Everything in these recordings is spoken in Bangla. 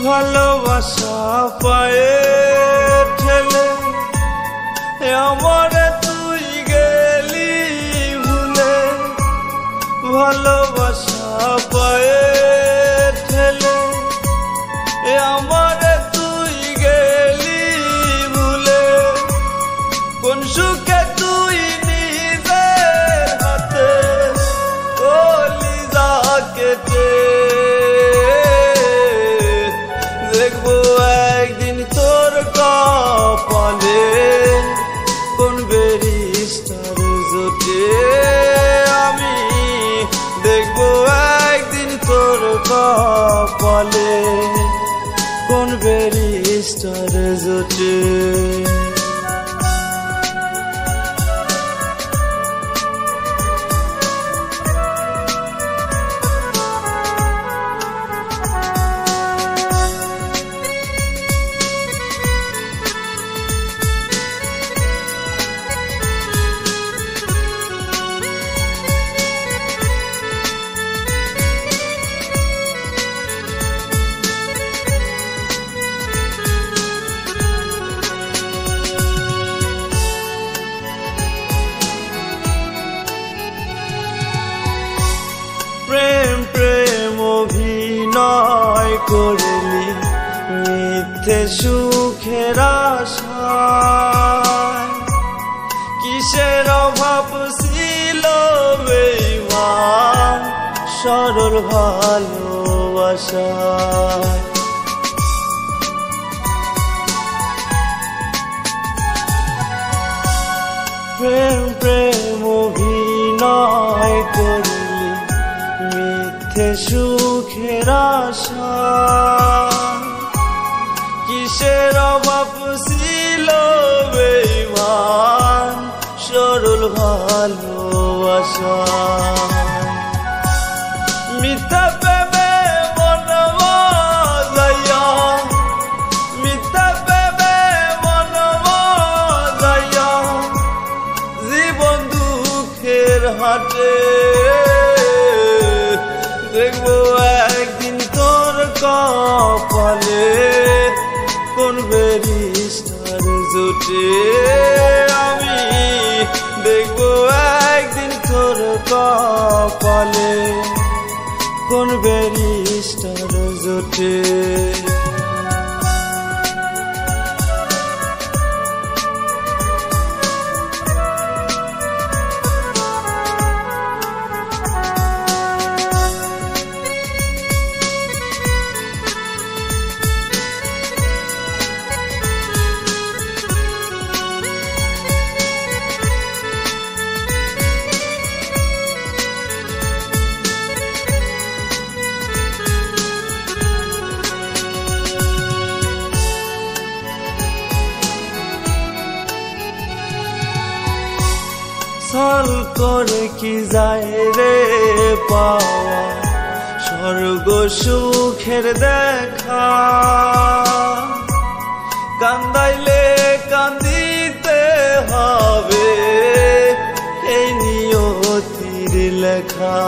ভালোবাসা পায়ে ঠেলে আমারে তুই গেলি ভুলে, ভালোবাসা পায়ে ঠেলে আমারে তুই গেলি ভুলে, কোন সুখে তুই নিজের হাতে কলিজা কেটে দেখবো একদিন তোর কপালে কোন ব্যারিস্টার জোটে। আমি দেখবো একদিন তোর কপালে কোন ব্যারিস্টার জোটে। প্রেম প্রেম অভিনয় করলি মিথ্যে সুখের আশায়, কিসের অভাব ছিল বেঈমান সরল ভালোবাসায়। প্রেম প্রেম অভিনয় করলি মিথ্যে সুখের আশা, কিসের অভাব ছিল বেঈমান সরল ভালোবাসা। মিথ্যা প্রেমে মন বাজাইয়া, মিথ্যা প্রেমে মন বাজাইয়া জীবন দুঃখের হাটে দেখবো একদিন তোর কপালে কোন ব্যারিস্টার জোটে। আমি দেখবো একদিন তোর কপালে কোন ব্যারিস্টার জোটে। ছল করে কি যায় রে পাওয়া স্বর্গ সুখের দেখা, কান্দাইলে কান্দিতে হবে এই নিয়তির লেখা।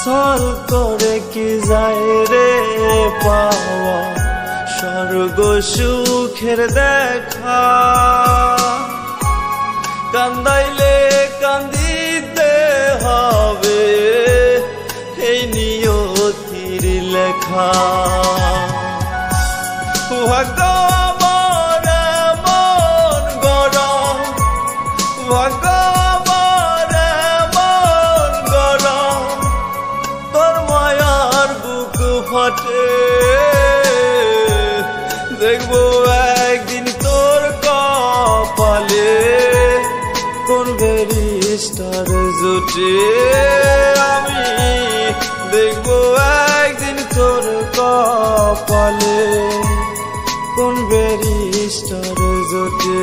ছল করে কি যায় রে পাওয়া স্বর্গ সুখের দেখা, কান্দাইলে কান্দিতে হবে এই নিয়তির লেখা। ভাগ্য আমার এমন গরম, ভাগ্য আমার এমন গরম তোর মায়ার বুক ফাটে দেখবো একদিন তোর কপালে কোন ব্যারিস্টার জোটে। আমি দেখবো একদিন তোর কপালে কোন ব্যারিস্টার জোটে।